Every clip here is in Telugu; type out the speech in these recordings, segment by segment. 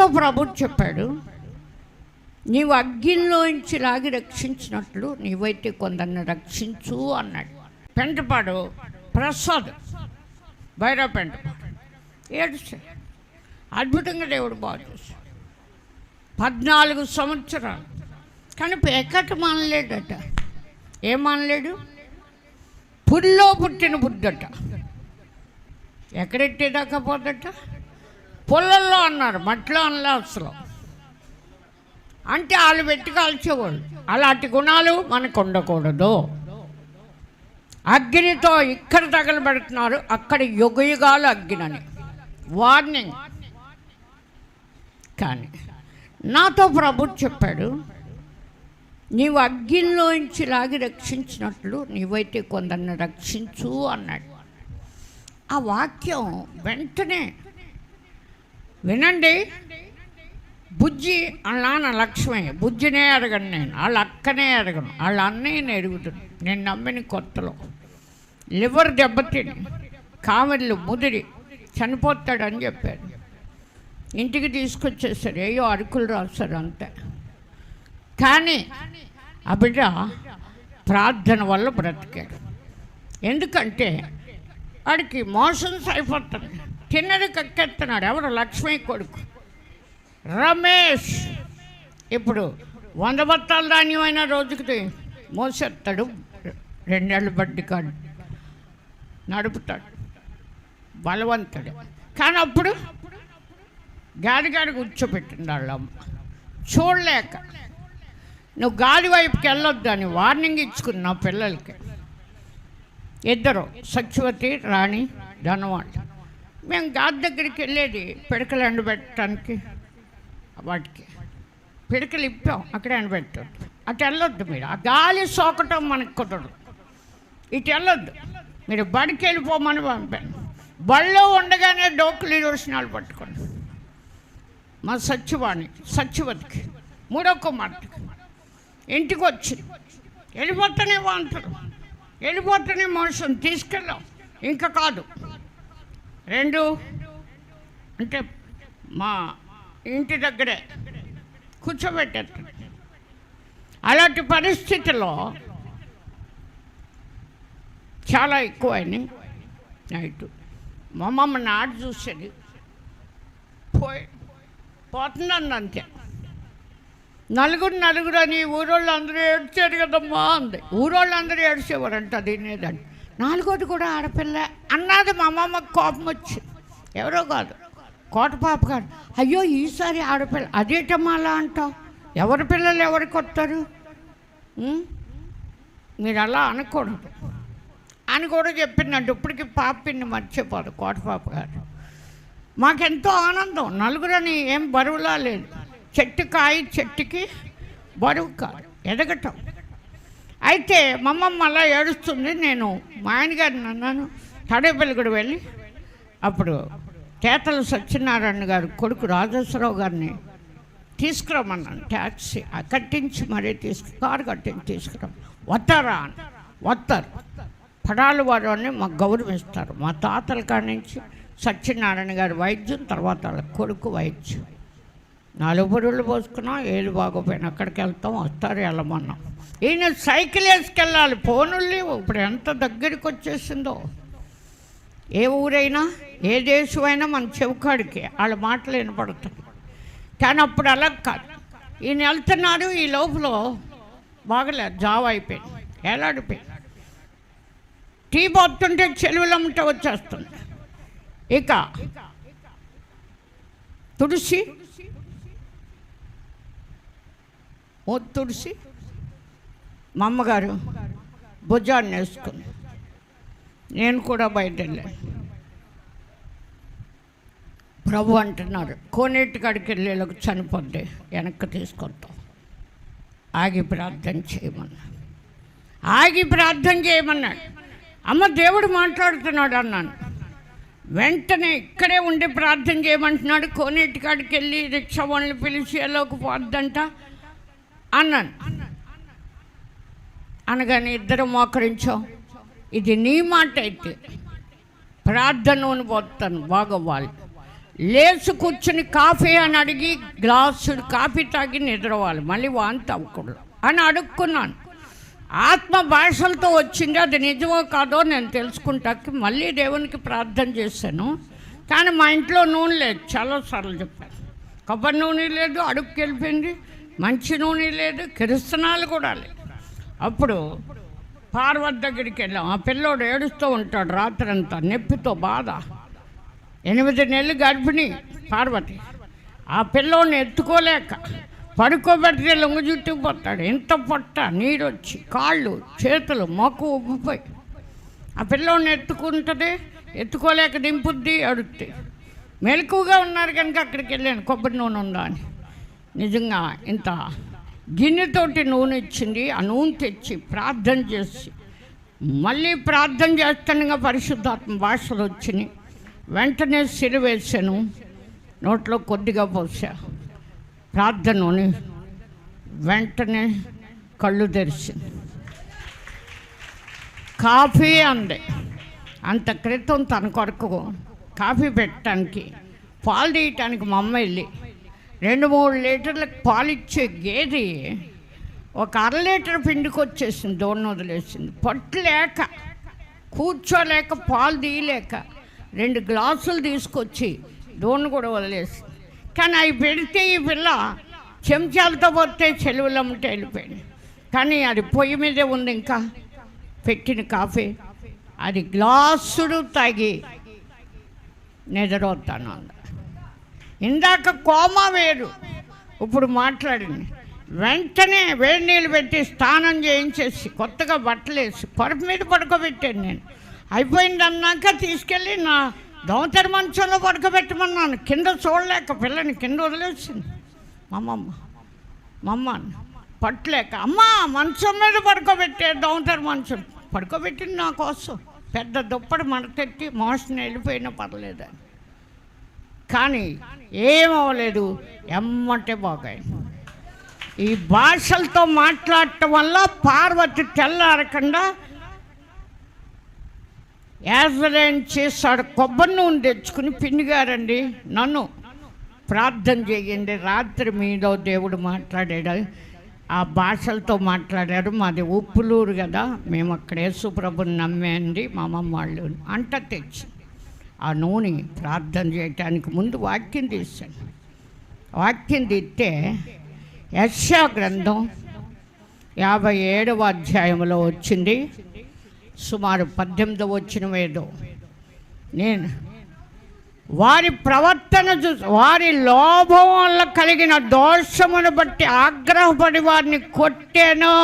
నాతో ప్రభు చెప్పాడు, నీవు అగ్గిలోంచి లాగి రక్షించినట్లు నీవైతే కొందరిని రక్షించు అన్నాడు. పెంటపాడు ప్రసాద్ భైరవ పెంటపాడు ఏడుస్తాడు. అద్భుతంగా దేవుడు బాగు చేశాడు. 14 సంవత్సరాలు. కానీ ఎక్కట మానలేడట. ఏం మానలేడు? పుల్లో పుట్టిన బుద్ధట. ఎక్కడెట్టేదాకా పోదట? పొలంలో అన్నారు, మట్లో అనలే అసలు. అంటే వాళ్ళు పెట్టి కాల్చేవాళ్ళు. అలాంటి గుణాలు మనకు ఉండకూడదు. అగ్నితో ఇక్కడ తగలబెడుతున్నారు, అక్కడ యుగయుగాలు అగ్గినని వార్నింగ్. కానీ నాతో ప్రభు చెప్పాడు, నీవు అగ్నిలోంచి లాగి రక్షించినట్లు నీవైతే కొందరిని రక్షించు అన్నాడు. ఆ వాక్యం వెంటనే వినండి. బుజ్జి వాళ్ళ నాన్న లక్ష్మయ్య, బుజ్జినే అడగను నేను, వాళ్ళ అక్కనే అడగను, వాళ్ళ అన్నయ్యని ఎరుగుతాను. నేను నమ్మిన కొత్తలో లివర్ దెబ్బతిని కామెర్లు ముదిరి చనిపోతాడని చెప్పారు. ఇంటికి తీసుకొచ్చేసారు, ఏయో అరుకులు రాస్తారు అంతే. కానీ ఆ బిడ్డ ప్రార్థన వల్ల బ్రతికాడు. ఎందుకంటే వాడికి మోషన్స్ అయిపోతుంది, తిన్నది కక్కెత్తున్నాడు. ఎవరు? లక్ష్మయ్య కొడుకు రమేష్. ఇప్పుడు 100 బత్తాల ధాన్యం అయినా రోజుకి మోసేస్తాడు. 2 ఏళ్ళ బడ్డి కాడు నడుపుతాడు, బలవంతుడు. కానీ అప్పుడు గాడిగాడి కూర్చోబెట్టింది వాళ్ళమ్మ. చూడలేక నువ్వు గాలి వైపుకి వెళ్ళొద్దు అని వార్నింగ్ ఇచ్చుకున్నావు పిల్లలకి. ఇద్దరు, సత్యవతి రాణి ధనవాళ్ళు. మేము గాది దగ్గరికి వెళ్ళేది పిడకలు ఎండబెట్టడానికి. వాటికి పిడకలు ఇప్పాం, అక్కడ ఎండబెట్టాం. అటు వెళ్ళొద్దు మీరు, ఆ గాలి సోకటం మనకు కుదరదు. ఇటు వెళ్ళొద్దు మీరు, బడికి వెళ్ళిపోమని పంపాను. బళ్ళో ఉండగానే డోకులు యోచనాలు పట్టుకోండి. మా సత్యవతికి 3వ కుమార్తెకి ఇంటికి వచ్చి వెళ్ళిపోతూనే బాగుంటారు, వెళ్ళిపోతూనే మోసం తీసుకెళ్ళాం. ఇంకా కాదు 2 అంటే మా ఇంటి దగ్గరే కూర్చోబెట్టారు. అలాంటి పరిస్థితిలో చాలా ఎక్కువైనాయి. నైటు మా అమ్మమ్మ నాడు చూసేది, పోతుందండి అంతే. నలుగురు అని ఊరోళ్ళు అందరూ ఏడ్చారు కదమ్మా అంది. ఊరోళ్ళు అందరూ ఏడ్చేవారంట తినేదాన్ని. 4వది కూడా ఆడపిల్ల అన్నది. మా అమ్మమ్మకి కోపం వచ్చి, ఎవరో కాదు కోటపాప కాదు, అయ్యో ఈసారి ఆడపిల్ల అదేటమ్మా అలా అంటావు, ఎవరి పిల్లలు ఎవరికి వస్తారు, మీరు అలా అనకూడదు అని కూడా చెప్పిందంటే. ఇప్పటికి పాపిని మర్చిపోదు కోటపాప గారు. మాకెంతో ఆనందం. 4 అని ఏం బరువులా లేదు. చెట్టుకి బరువు కాదు, ఎదగటం. అయితే మా అమ్మమ్మ అలా ఏడుస్తుంది. నేను మా ఆయనగారిని అన్నాను, తాడేపల్లిగూడ వెళ్ళి అప్పుడు తేతల సత్యనారాయణ గారు కొడుకు రాజేశ్వరరావు గారిని తీసుకురమ్మన్నాను. ట్యాక్సీ కట్టించి మరీ కారు కట్టించి తీసుకురాం. వస్తారా అని. వస్తారు. పడాలు వారు అని మాకు గౌరవిస్తారు. మా తాతల కాడి నుంచి సత్యనారాయణ గారి వైద్యం, తర్వాత వాళ్ళ కొడుకు వైద్యం. 4 బుర్రలు పోసుకున్నాం, ఏళ్ళు బాగోపోయినా అక్కడికి వెళ్తాం, వస్తారు వెళ్ళమన్నాం. ఈయన సైకిల్ వేసుకెళ్ళాలి, ఫోనులు లేవు. ఇప్పుడు ఎంత దగ్గరికి వచ్చేసిందో. ఏ ఊరైనా ఏ దేశమైనా మన చెవుకాడికి వాళ్ళ మాటలు వినపడతాయి. కానీ అప్పుడు అలా కాదు. ఈయన వెళ్తున్నారు, ఈ లోపల బాగలేదు, జావ అయిపోయింది, ఎలాడిపోయింది. టీ పోతుంటే చెలువులమ్మట వచ్చేస్తుంది. ఇక తుడిసి మా అమ్మగారు భుజాన్ని వేసుకుంది. నేను కూడా బయట వెళ్ళాను. ప్రభు అంటున్నారు, కోనేటి కాడికి వెళ్ళేలకు చనిపోద్ది, వెనక్కి తీసుకొస్తాం. ఆగి ప్రార్థన చేయమన్నాడు. అమ్మ దేవుడు మాట్లాడుతున్నాడు అన్నాను. వెంటనే ఇక్కడే ఉండి ప్రార్థన చేయమంటున్నాడు. కోనేటి కాడికి వెళ్ళి రిక్షా వాళ్ళని పిలిచి ఎలాగ పోద్దంట అన్నాను. అనగానే ఇద్దరు మోకరించాం. ఇది నీ మాట అయితే ప్రార్థనను పోతాను, బాగవ్వాలి. లేచి కూర్చుని కాఫీ అని అడిగి గ్లాసుడు కాఫీ తాగి నిద్రవాలి, మళ్ళీ వాంతి అవ్వకూడదు అని అడుక్కున్నాను. ఆత్మ భాషలతో వచ్చింది, అది నిజమో కాదో నేను తెలుసుకుంటాకి మళ్ళీ దేవునికి ప్రార్థన చేశాను. కానీ మా ఇంట్లో నూనె లేదు, చాలాసార్లు చెప్పాను. కొబ్బరి నూనె లేదు, అడుగుకి వెళ్ళిపోయింది. మంచి నూనె లేదు, కిరసనాలు కూడా లేదు. అప్పుడు పార్వతి దగ్గరికి వెళ్ళాం. ఆ పిల్లోడు ఏడుస్తూ ఉంటాడు రాత్రంతా, నొప్పితో బాధ. 8 నెలలు గర్భిణి పార్వతి. ఆ పిల్లోడిని ఎత్తుకోలేక పడుకోబెడితే లొంగు చుట్టుకుపోతాడు. ఎంత పొట్ట, నీరు వచ్చి కాళ్ళు చేతులు మొక్కు ఉబ్బిపోయి ఆ పిల్లోడిని ఎత్తుకుంటుంది. ఎత్తుకోలేక దింపుద్ది, అడుగుద్ది. మెలకుగా ఉన్నారు కనుక అక్కడికి వెళ్ళాను, కొబ్బరి నూనె ఉందా అని. నిజంగా ఇంత గిన్నెతోటి నూనె ఇచ్చింది. ఆ నూనె తెచ్చి ప్రార్థన చేసి మళ్ళీ ప్రార్థన చేస్తానుగా పరిశుద్ధాత్మ భాషలు వచ్చినాయి. వెంటనే సిరివేసాను, నోట్లో కొద్దిగా పోసా ప్రార్థనని. వెంటనే కళ్ళు తెరిచింది. కాఫీ అంది. అంత క్రితం తన కొరకు కాఫీ పెట్టడానికి పాలు తీయటానికి మా అమ్మ వెళ్ళి 2-3 లీటర్లకు పాలు ఇచ్చే గేదె ఒక 1/2 లీటర్ పిండికి వచ్చేసింది. దోణి వదిలేసింది. పట్టలేక కూర్చోలేక పాలు తీయలేక 2 గ్లాసులు తీసుకొచ్చి దోణి కూడా వదిలేసింది. కానీ అవి పెడితే ఈ పిల్ల చెంచాలతో పోతే చెలువులమ్మటే వెళ్ళిపోయింది. కానీ అది పొయ్యి మీదే ఉంది, ఇంకా పెట్టిన కాఫీ అది గ్లాసుడు తాగి నిద్రపోతాను అంద. ఇందాక కోమా వేరు, ఇప్పుడు మాట్లాడింది. వెంటనే వేడి నీళ్ళు పెట్టి స్నానం చేయించేసి కొత్తగా బట్టలేసి పరుపు మీద పడుకోబెట్టాను. నేను అయిపోయింది అన్నాక తీసుకెళ్ళి నా దోమతెర మంచంలో పడుకోబెట్టమన్నాను. కింద చూడలేక పిల్లని కింద వదిలేసింది మమ్మ పట్టలేక. అమ్మ మంచం మీద పడుకోబెట్టే దోమతెర మంచం పడుకోబెట్టింది నా కోసం. పెద్ద దుప్పటి మడతెట్టి మోషన్ వెళ్ళిపోయినా పర్లేదని. కానీ ఏమవ్వలేదు, ఎమ్మంటే బాగాయి. ఈ భాషలతో మాట్లాడటం వల్ల పార్వతి తెల్లారకుండా యాజరేం చేశాడు. కొబ్బరి నూనె తెచ్చుకుని పిన్నిగారండి నన్ను ప్రార్థన చేయండి, రాత్రి మీదో దేవుడు మాట్లాడాడు. ఆ భాషలతో మాట్లాడారు. మాది ఉప్పులూరు కదా, మేము అక్కడ యేసుప్రభుని నమ్మేయండి మా అమ్మమ్మ వాళ్ళు అంట తెచ్చి ఆ నూనె ప్రార్థన చేయటానికి ముందు వాక్యం తీశాను. వాక్యం తీస్తే యెషయా గ్రంథం 57వ అధ్యాయంలో వచ్చింది. సుమారు 18వ వచనం ఏదో. నేను వారి ప్రవర్తన చూసి వారి లోభం వల్ల కలిగిన దోషమును బట్టి ఆగ్రహపడి వారిని కొట్టాను.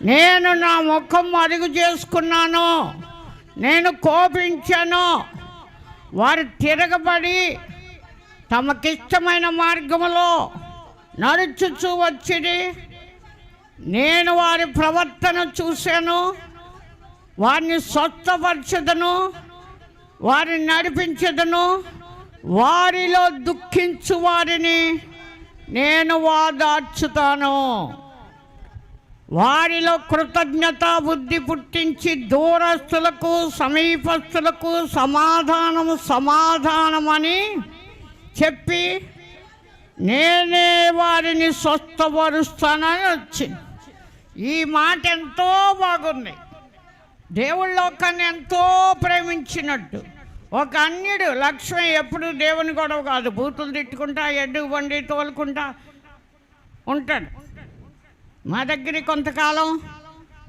నేను నా ముఖం అదుగు చేసుకున్నాను, నేను కోపించాను. వారు తిరగబడి తమకిష్టమైన మార్గములో నడుచుచూ వచ్చింది. నేను వారి ప్రవర్తన చూశాను, వారిని స్వస్థపరచదను, వారిని నడిపించదను. వారిలో దుఃఖించు వారిని నేను వాదార్చుతాను. వారిలో కృతజ్ఞతా బుద్ధి పుట్టించి దూరస్తులకు సమీపస్తులకు సమాధానమని చెప్పి నేనే వారిని స్వస్థపరుస్తానని వచ్చింది. ఈ మాట ఎంతో బాగుంది. దేవుడి లోకాన్ని ఎంతో ప్రేమించినట్టు. ఒక అన్యుడు లక్ష్మి ఎప్పుడు దేవుని గొడవ కాదు, బూతులు తిట్టుకుంటా ఎడ్డు బండి తోలుకుంటా ఉంటాడు. మా దగ్గర కొంతకాలం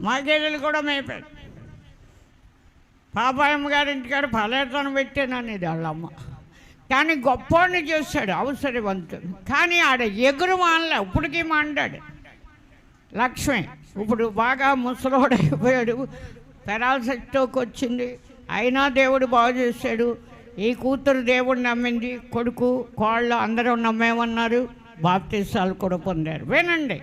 మా గేదెలు కూడా మేపాడు. పాపాయమ్మ గారింటికాడ ఫలేతను పెట్టాననేది వాళ్ళమ్మ. కానీ గొప్పవాడిని చేశాడు, అవసరవంతుడు. కానీ ఆడ ఎగురు మానలే, ఇప్పటికీ మాండాడు లక్ష్మి. ఇప్పుడు బాగా ముసలోడైపోయాడు, పెరాలసిస్టోకి వచ్చింది. అయినా దేవుడు బాగు చేశాడు. ఈ కూతురు దేవుడు నమ్మింది, కొడుకు కోళ్ళు అందరూ నమ్మేమన్నారు, బాప్తీసాలు కూడా పొందారు. వినండి.